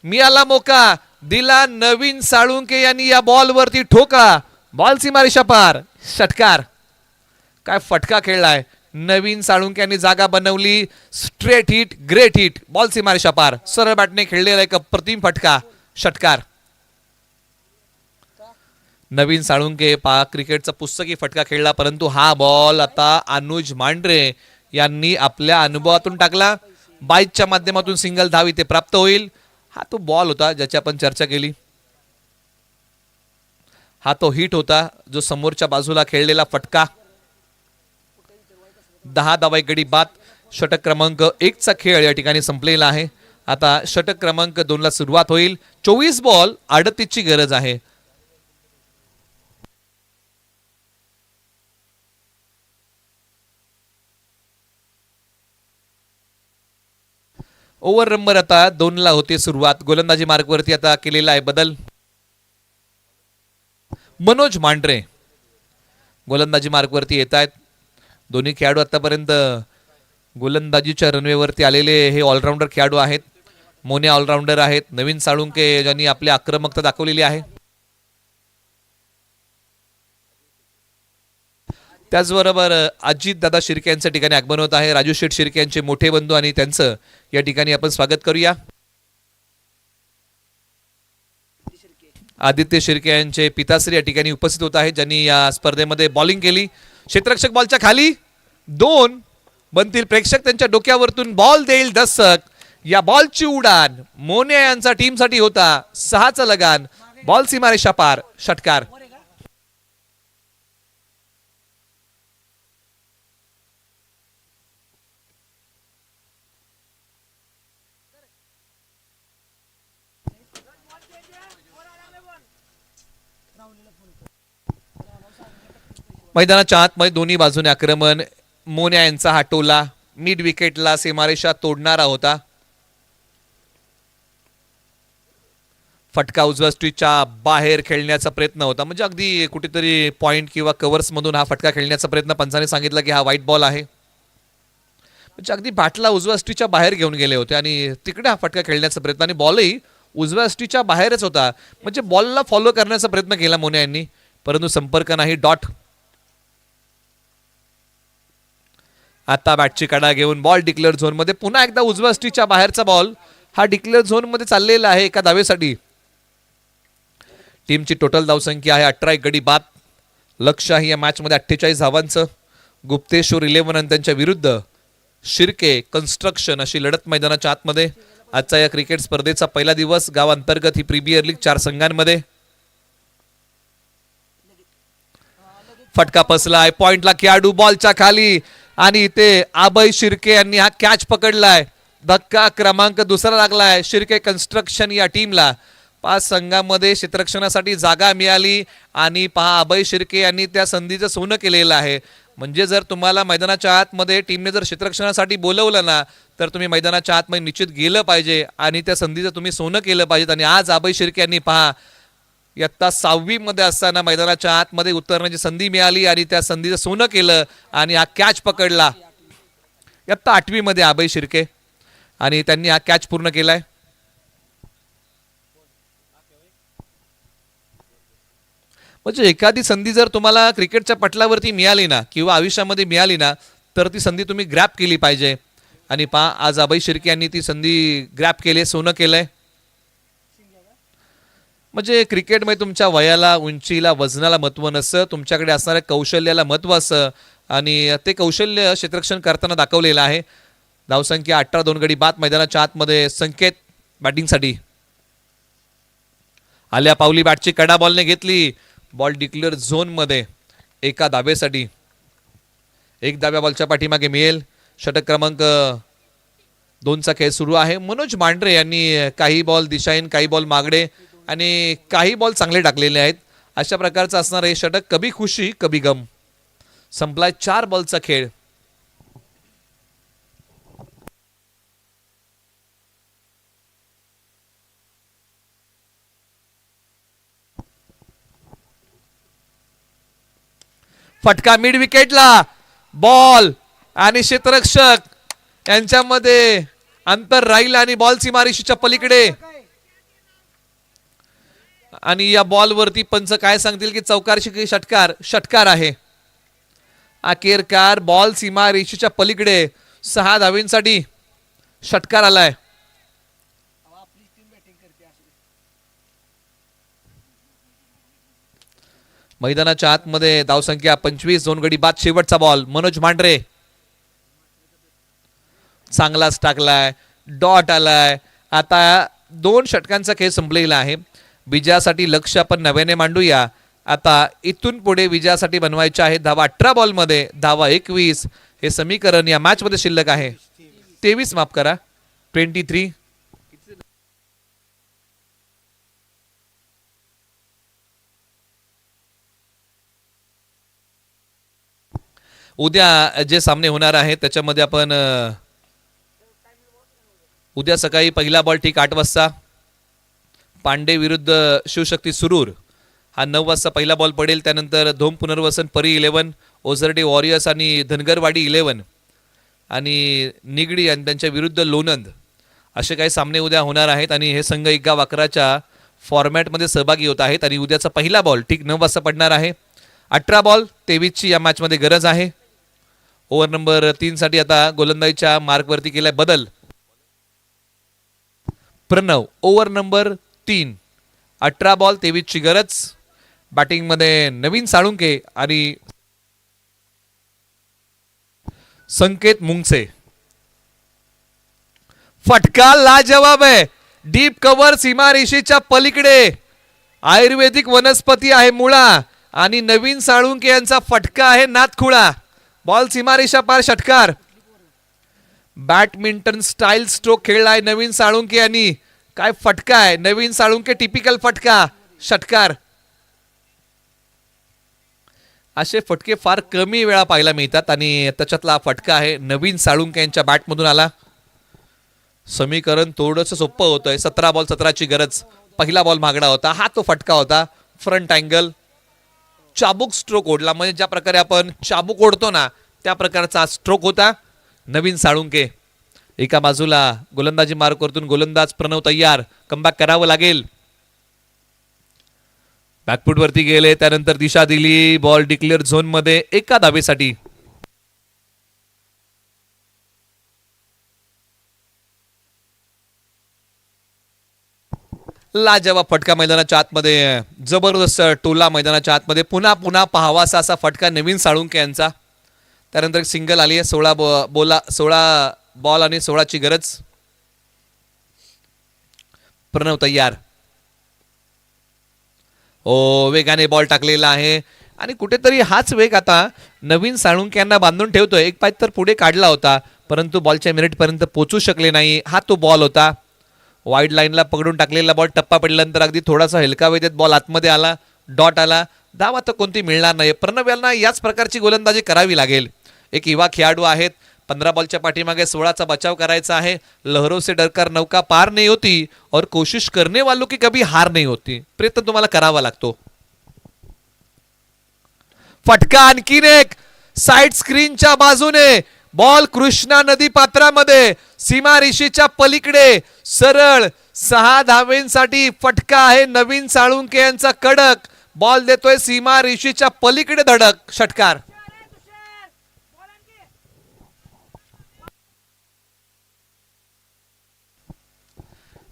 A: मिळाला मोका. दिला नवीन साळुंके यांनी या बॉल वरती ठोका, बॉल सीमारेषा पार, षटकार. काय फटका खेळलाय नवीन साळुंके यांनी, जागा बनवली, straight hit, great hit, ball सीमारेषा पार, सरळ बॅटने खेळलेला एक अप्रतिम फटका, षटकार. नवीन साळुंके क्रिकेटचा पुस्तकी फटका खेळला, परंतु हा बॉल आता अनुज मांढरे यांनी आपल्या अनुभवातून टाकला. बाईकच्या माध्यमातून सिंगल धाव इथे प्राप्त होईल. हा तो बॉल होता ज्याची आपण चर्चा केली, हा तो हिट होता जो समोरच्या बाजूला खेळलेला फटका. 10 धावा एक गडी बाद. षटक क्रमांक 1 चा खेळ या ठिकाणी संपलेला आहे. आता षटक क्रमांक 2 ला सुरुवात होईल. 24 बॉल 38 ची गरज आहे. ओव्हर नंबर आता 2 ला होते सुरुवात. गोलंदाजी मार्गवरती आता केलेला आहे बदल. मनोज मांढरे गोलंदाजी मार्गवरती येत आहेत. दोन्ही खेळाडू आतापर्यंत गोलंदाजीच्या रनवेवरती आलेले हे ऑलराऊंडर खेळाडू आहेत. मोने ऑलराऊंडर आहेत. नवीन साळुंके ज्यांनी आपली आक्रमकता दाखवलेली आहे. त्याचबरोबर अजित दादा शिर्के यांच्या ठिकाणी आगमन होत आहे. राजू शेठ शिर्के यांचे मोठे बंधू आणि त्यांचं या ठिकाणी आपण स्वागत करूया. आदित्य शिर्के यांचे पिताश्री या ठिकाणी उपस्थित होत आहेत, ज्यांनी या स्पर्धेमध्ये बॉलिंग केली. क्षेत्ररक्षक बॉलच्या खाली 2 बनतील. प्रेक्षक त्यांच्या डोक्यावरतून बॉल देईल दस्तक. या बॉलची उडान मोने यांचा टीमसाठी होता. 6चा लगान, बॉल सीमारेषा पार, षटकार. मैदानाच्या आतमध्ये दोन्ही बाजूने आक्रमण. मोन्या यांचा हा टोला मिड विकेटला सीमारेषा तोडणारा होता. फटका उजव्या स्ट्रीटच्या बाहेर खेळण्याचा प्रयत्न होता, म्हणजे अगदी कुठेतरी पॉइंट किंवा कव्हर्स मधून हा फटका खेळण्याचा प्रयत्न. पंचाने सांगितलं की हा व्हाईट बॉल आहे, म्हणजे अगदी बॅटला उजव्या स्ट्रीटच्या बाहेर घेऊन गेले होते आणि तिकडे हा फटका खेळण्याचा प्रयत्न, आणि बॉलही उजव्या स्ट्रीटच्या बाहेरच होता, म्हणजे बॉलला फॉलो करण्याचा प्रयत्न केला मोन्या यांनी, परंतु संपर्क नाही. डॉट. आता बॅटची कडा घेऊन बॉल डिक्लेअर झोन मध्ये. पुन्हा एकदा उजव्या स्ट्रीटच्या बाहेरचा बॉल हा डिक्लेअर झोन मध्ये चाललेला आहे एका धावेसाठी. टीमची टोटल धावसंख्या आहे 18 एक गडी बाद. लक्ष्य आहे या मॅच मध्ये 48 धावांचं. गुप्तेश्वर 11 आणि त्यांच्या विरुद्ध शिर्के कन्स्ट्रक्शन अशी लढत मैदानाच्या आतमध्ये. आजचा या क्रिकेट स्पर्धेचा पहिला दिवस. गाव अंतर्गत ही प्रीमियर लीग 4 संघांमध्ये. फटका पसलाय, पॉइंटला खेळाडू बॉलच्या खाली, आणि इथे अभय शिर्के यांनी हा कॅच पकडलाय. धक्का क्रमांक 2 लागलाय शिर्के कन्स्ट्रक्शन या टीमला. 5 संघांमध्ये क्षेत्ररक्षणासाठी जागा मिळाली आणि पहा अभय शिर्के यांनी त्या संधीचं सोनं केलेलं आहे. म्हणजे जर तुम्हाला मैदानाच्या आतमध्ये टीमने जर क्षेत्ररक्षणासाठी बोलवलं ना, तर तुम्ही मैदानाच्या आतमध्ये निश्चित गेलं पाहिजे आणि त्या संधीचं तुम्ही सोनं केलं पाहिजे. आणि आज अभय शिर्के यांनी पहा इयत्ता 6वी मध्ये असताना मैदानाच्या आतमध्ये उतरण्याची संधी मिळाली आणि त्या संधीचं सोनं केलं आणि हा कॅच पकडला. इयत्ता 8वी मध्ये अभय शिर्के, आणि त्यांनी हा कॅच पूर्ण केलाय. म्हणजे एखादी संधी जर तुम्हाला क्रिकेटच्या पटलावरती मिळाली ना किंवा आयुष्यामध्ये मिळाली ना, तर ती संधी तुम्ही ग्रॅप केली पाहिजे. आणि पहा आज अभय शिर्के यांनी ती संधी ग्रॅप केली, सोनं केलंय. म्हणजे क्रिकेटमध्ये तुमच्या वयाला, उंचीला, वजनाला महत्त्व नसतं, तुमच्याकडे असणाऱ्या कौशल्याला महत्त्व असतं, आणि ते कौशल्य क्षेत्ररक्षण करताना दाखवलेलं आहे. धावसंख्या 18 2 गडी बाद. मैदानाच्या आतमध्ये संकेत बॅटिंगसाठी आल्या पावली. बॅटची कडा बॉलने घेतली. बॉल डिक्लेअर झोन मध्ये एका धावेसाठी. 1 धाव्या बॉलच्या पाठीमागे मिळेल. षटक क्रमांक 2 चा खेळ सुरू आहे. मनोज मांढरे यांनी काही बॉल दिशाहीन, काही बॉल मागडे आणि काही बॉल चांगले टाकलेले आहेत. अशा प्रकारचं असणार हे षटक. कभी खुशी कभी गम. संपलाय 4 बॉलचा खेळ. फटका मिड विकेटला. बॉल आणि क्षेत्ररक्षक यांच्यामध्ये अंतर राहील आणि बॉल सीमारेषेच्या पलीकडे. आणि या बॉलवरती पंच काय सांगतील की चौकारशी की षटकार? षटकार आहे. अखेरकार बॉल सीमा रेषेच्या पलीकडे 6 धावींसाठी षटकार आलाय. मैदानाच्या आतमध्ये धावसंख्या 25, 2 गडी बाद. शेवटचा बॉल मनोज मांढरे, चांगलाच टाकलाय, डॉट आलाय. आता 2 षटकांचा खेळ संपलेला आहे. विजयासाठी लक्ष आपण नव्याने मांडूया. आता इथून पुढे विजयासाठी बनवायचे आहे धावा 18 बॉलमध्ये, धावा 21 हे समीकरण या मॅच मध्ये शिल्लक आहे. 23 माफ करा, 23. उद्या जे सामने होणार आहेत त्याच्यामध्ये आपण उद्या सकाळी पहिला बॉल ठीक 8 वाजता पांडे विरुद्ध शिवशक्ती सुरूर, हा 9 वाजता पहिला बॉल पडेल. त्यानंतर धोम पुनर्वसन परी 11, ओझरडे वॉरियर्स आणि धनगरवाडी 11 आणि निगडी आणि त्यांच्या विरुद्ध लोणंद, असे काही सामने उद्या होणार आहेत. आणि हे संघ 1 गाव 11च्या फॉर्मॅटमध्ये सहभागी होत आहेत. आणि उद्याचा पहिला बॉल ठीक 9 वाजता पडणार आहे. 18 बॉल 23ची या मॅचमध्ये गरज आहे. ओव्हर नंबर 3 साठी आता गोलंदाजीच्या मार्कवरती केलाय बदल. प्रणव ओव्हर नंबर 3, 18 बॉल 23ची गरज. बॅटिंग मध्ये नवीन साळुंके आणि संकेत मुंगसे. फटका लाजवाब आहे. डीप कव्हर सीमारेषेच्या पलीकडे, आयुर्वेदिक वनस्पती आहे मुळा आणि नवीन साळुंके यांचा फटका आहे नाथखुळा. बॉल सीमारेषा पार षटकार. बॅडमिंटन स्टाईल स्ट्रोक खेळलाय नवीन साळुंके यांनी. काय फटका आहे, नवीन साळुंके टिपिकल फटका, षटकार. असे फटके फार कमी वेळा पाहायला मिळतात आणि त्याच्यातला फटका आहे नवीन साळुंके यांच्या बॅटमधून आला. समीकरण थोडंसं सोपं होतंय. 17 बॉल 17ची गरज. पहिला बॉल मागडा होता, हा तो फटका होता. फ्रंट अँगल चाबूक स्ट्रोक ओढला, म्हणजे ज्या प्रकारे आपण चाबूक ओढतो ना त्या प्रकारचा स्ट्रोक होता. नवीन साळुंके एका बाजूला गोलंदाजी मार्कवरतून गोलंदाज प्रणव तयार. कमबॅक करावं लागेल. बॅकफूट वरती गेले, त्यानंतर दिशा दिली. बॉल डिक्लेअर झोन मध्ये एका धावेसाठी. लाजवाब फटका मैदानाच्या आतमध्ये, जबरदस्त टोला मैदानाच्या आतमध्ये. पुन्हा पुन्हा पाहावासा असा फटका नवीन साळुंके यांचा. त्यानंतर सिंगल आली आहे. 16 बॉल आणि 16ची गरज. प्रणव तयार. वेगाने बॉल टाकलेला आहे आणि कुठेतरी हाच वेग आता नवीन साळुंके यांना बांधून ठेवतोय. एक पाय तर पुढे काढला होता परंतु बॉलच्या मिनिट पर्यंत पोहोचू शकले नाही. हा तो बॉल होता. वाईड लाईनला पकडून टाकलेला बॉल टप्पा पडल्यानंतर अगदी थोडासा हेलकावे देत बॉल आतमध्ये आला. डॉट आला. धाव आता कोणती मिळणार नाही. प्रणव यांना याच प्रकारची गोलंदाजी करावी लागेल. एक युवा खेळाडू आहेत. 15 बॉलच्या पाठीमागे 16चा बचाव करायचा आहे. लहरों से डरकर नौका पार नहीं होती और कोशिश करने वालों की कभी हार नहीं होती. प्रयत्न तुम्हाला करावा लागतो. फटका आणखीन एक साइड स्क्रीनच्या बाजूने. बॉल कृष्णा नदी पात्रामध्ये सीमारेषेच्या पलीकडे सरळ 6 धावेंसाठी फटका आहे नवीन साळुंके यांचा. कडक बॉल देतोय सीमारेषेच्या पलीकडे धडक, षटकार.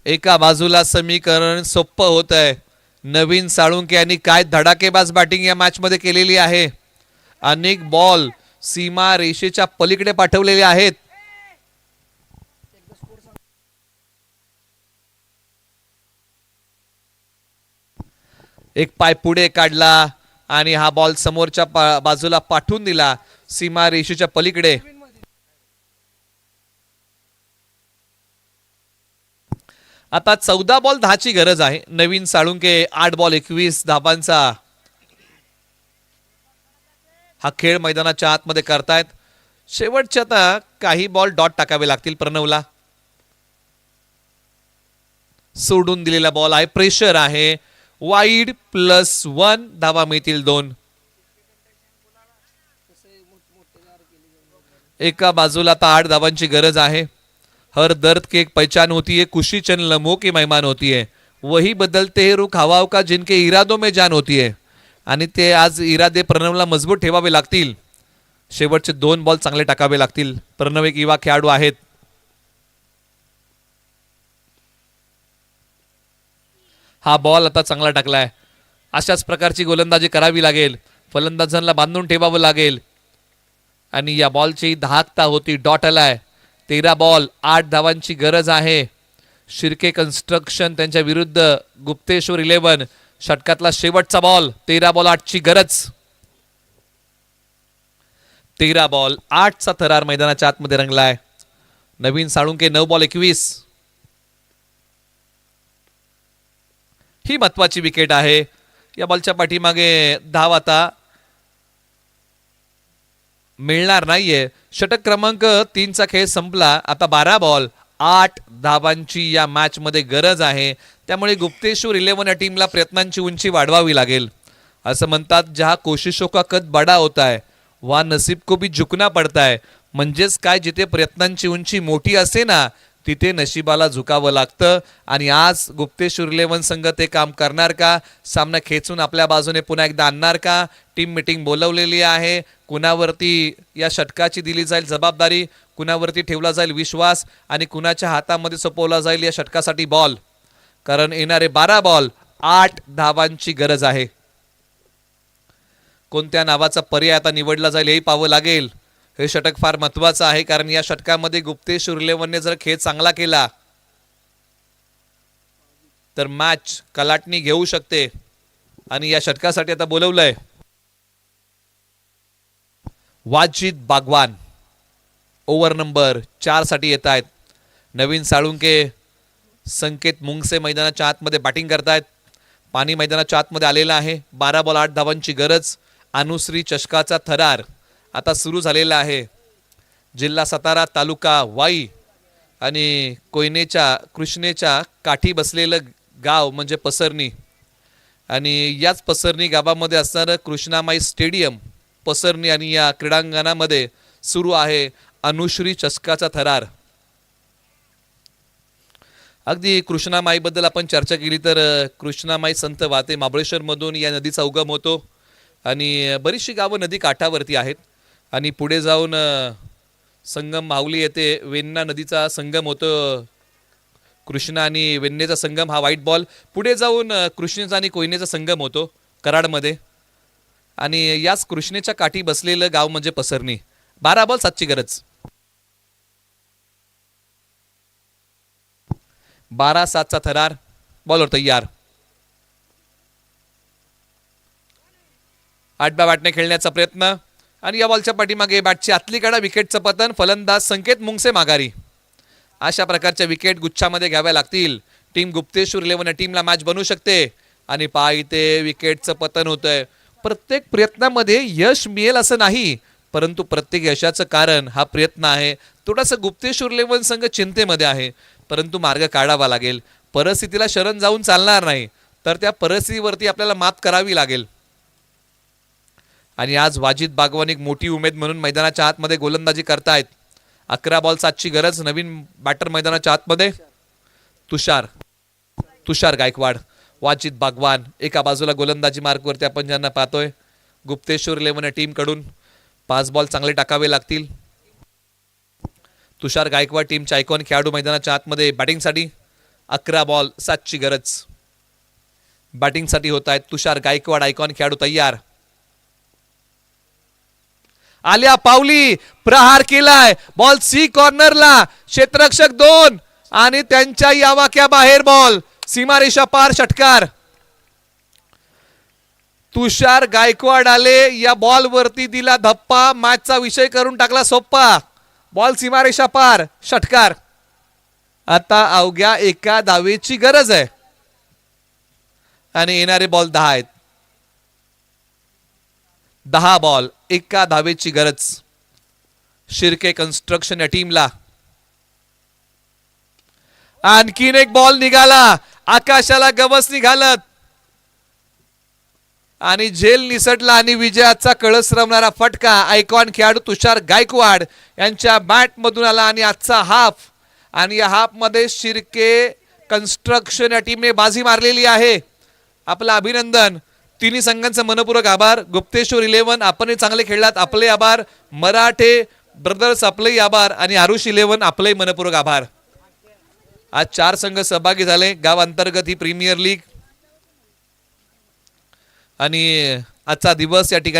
A: एका बाजूला समीकरण सोपं होत आहे. नवीन साळुंके यांनी काय धडाकेबाज बॅटिंग या मॅच मध्ये केलेली आहे. अनेक बॉल सीमा रेषेच्या पलीकडे पाठवलेले आहेत. एक पाय पुढे काढला आणि हा बॉल समोरच्या बाजूला पाठवून दिला सीमा रेषेच्या पलीकडे. आता 14 बॉल 10ची गरज आहे. नवीन साळुंके 8 बॉल 21 धाबांचा हा खेळ मैदानाच्या आतमध्ये करतायत. शेवटच्या आता काही बॉल डॉट टाकावे लागतील प्रणवला. सोडून दिलेला बॉल आहे. प्रेशर आहे. वाईड +1 धावा मिळतील 2. एका बाजूला आता 8 धावांची गरज आहे. हर दर्द की एक पहचान होती है, खुशी चंद लम्हों की मेहमान होती है. वही बदलते हे रुख हवाओं का जिनके इरादों में जान होती है. आणि ते आज इरादे प्रणवला मजबूत ठेवावे लागतील. शेवटचे 2 बॉल चांगले टाकावे लागतील. प्रणव एक युवा खेळाडू आहेत. हा बॉल आता चांगला टाकलाय. अशाच प्रकारची गोलंदाजी करावी लागेल. फलंदाजांना बांधून ठेवावं लागेल. आणि या बॉलची धाकता होती. डॉट आलाय. 13 बॉल 8 धावांची गरज आहे. शिर्के कन्स्ट्रक्शन त्यांच्या विरुद्ध गुप्तेश्वर 11. षटकातला शेवटचा बॉल. 13 बॉल 8 ची गरज. 13 बॉल 8 चा थरार मैदानाच्या आतमध्ये रंगलाय. नवीन साळुंके 9 बॉल 21. ही महत्वाची विकेट आहे. या बॉलच्या पाठीमागे धाव आता मिळणार नाहीये. षटक क्रमांक 3 चा खेळ संपला. आता 12 बॉल 8 धावांची या मॅच मध्ये गरज आहे. त्यामुळे गुप्तेश्वर 11 या टीमला प्रयत्नांची उंची वाढवावी लागेल. असं म्हणतात जहा कोशिशों का कद बडा होता है वहां नसीब को भी झुकना पड़ता है. म्हणजेच काय, जिथे प्रयत्नांची उंची मोठी असते ना तिथे नशिबाला झुकावं लागतं. आणि आज गुप्तेश्वर 11 संघ ते काम करणार का? सामना खेचून आपल्या बाजूने पुन्हा एकदा आणणार का? टीम मीटिंग बोलवलेली आहे. कुणावरती या षटकाची दिली जाईल जबाबदारी, कुणावरती ठेवला जाईल विश्वास आणि कुणाच्या हातामध्ये सोपवला जाईल या षटकासाठी बॉल. कारण येणारे 12 बॉल 8 धावांची गरज आहे. कोणत्या नावाचा पर्याय आता निवडला जाईल हे पाहावं लागेल. हे षटक फार महत्वाचं आहे कारण या षटकामध्ये गुप्तेश्वर 11 ने जर खेळ चांगला केला तर मॅच कलाटणी घेऊ शकते. आणि या षटकासाठी आता बोलवलंय वाजिद बागवान. ओव्हर नंबर 4 साठी येत आहेत. नवीन साळुंके संकेत मुंगसे मैदानाच्या आतमध्ये बॅटिंग करतायत. पाणी मैदानाच्या आतमध्ये आलेला आहे. 12 बॉल 8 धावांची गरज. अनुश्री चषकाचा थरार आता सुरू झालेला आहे. जिल्हा सातारा, तालुका वाई आणि कृष्णेच्या काठी बसलेलं गाव म्हणजे पसरणी. आणि याच पसरणी गावामध्ये असणारं कृष्णामाई स्टेडियम पसरणी आणि या क्रीडांगणामध्ये सुरू आहे अनुश्री चषकाचा थरार. अगदी कृष्णामाईबद्दल आपण चर्चा केली तर कृष्णामाई संत वाहते महाबळेश्वर मधून या नदीचा उगम होतो. आणि बरीचशी गावं नदी काठावरती आहेत. आणि पुढे जाऊन संगम माहुली येथे वेण्णा नदीचा संगम होतो. कृष्णा आणि वेण्णेचा संगम हा व्हाईट बॉल. पुढे जाऊन कृष्णेचा आणि कोयनेचा संगम होतो कराडमध्ये. आणि याच कृष्णेच्या काठी बसलेलं गाव म्हणजे पसरणी. 12 बॉल 7 ची गरज. 12-7 चा थरार. बॉलवर तयार. 8 बॅटने खेळण्याचा प्रयत्न आणि या बॉलच्या पाठीमागे बॅटची आतली कडा. विकेटचं पतन. फलंदाज संकेत मुंगसे माघारी. अशा प्रकारच्या विकेट गुच्छामध्ये घ्याव्या लागतील. टीम गुप्तेश्वर 11 टीमला मॅच बनवू शकते. आणि पहा इथे विकेटचं पतन होतंय. प्रत्येक प्रयत्नामध्ये यश मिळेल असं नाही, परंतु प्रत्येक यशाचं कारण हा प्रयत्न आहे. थोडासा गुप्तेश्वर 11 संघ चिंतेमध्ये आहे, परंतु मार्ग काढावा लागेल. परिस्थितीला शरण जाऊन चालणार नाही, तर त्या परिस्थितीवरती आपल्याला मात करावी लागेल. आणि आज वाजिद बागवान एक मोठी उमेद म्हणून मैदानाच्या आतमध्ये गोलंदाजी करतायत. 11 बॉल 7 ची गरज. नवीन बॅटर मैदानाच्या आतमध्ये तुषार गायकवाड. वाजिद बागवान एका बाजूला गोलंदाजी मार्कवरती आपण ज्यांना पाहतोय. गुप्तेश्वर 11 टीम कडून 5 बॉल चांगले टाकावे लागतील. तुषार गायकवाड टीमच्या आयकॉन खेळाडू मैदानाच्या आतमध्ये बॅटिंगसाठी. 11 बॉल 7 ची गरज. बॅटिंगसाठी होत आहेत तुषार गायकवाड आयकॉन खेळाडू तयार. आल्या पावली प्रहार केलाय. Ball C कॉर्नरला. क्षेत्ररक्षक 2 आणि त्यांच्या या वाक्या बाहेर बॉल. सीमारेषा पार षटकार. तुषार गायकवाड आले. या बॉल वरती दिला धप्पा. मॅचचा विषय करून टाकला सोप्पा. बॉल सीमारेषा पार षटकार. आता अवघ्या एका धावेची गरज आहे आणि येणारे बॉल 10 आहेत. 10 बॉल एका धावेची गरज शिर्के कन्स्ट्रक्शन या टीमला. आणखीन एक बॉल निघाला. आकाशाला गवस निघालत आणि झेल निसटला आणि विजयाचा कळस रवणारा फटका आयकॉन खेळाडू तुषार गायकवाड यांच्या बॅट मधून आला. आणि आजचा हाफ आणि या हाफ मध्ये शिर्के
B: कन्स्ट्रक्शन या टीमने बाजी मारलेली आहे. आपलं अभिनंदन. तिन्ही संघांचा मनपूर्वक आभार. गुप्तेश्वर 11 आपण चांगले खेळलात, आपले आभार. मराठे ब्रदर्स आपलेही आभार आणि आरुष 11 आपलेही मनपूर्वक आभार. आज 4 संघ सहभागी झाले गाव अंतर्गत ही प्रीमियर लीग आणि आजचा दिवस या ठिकाणी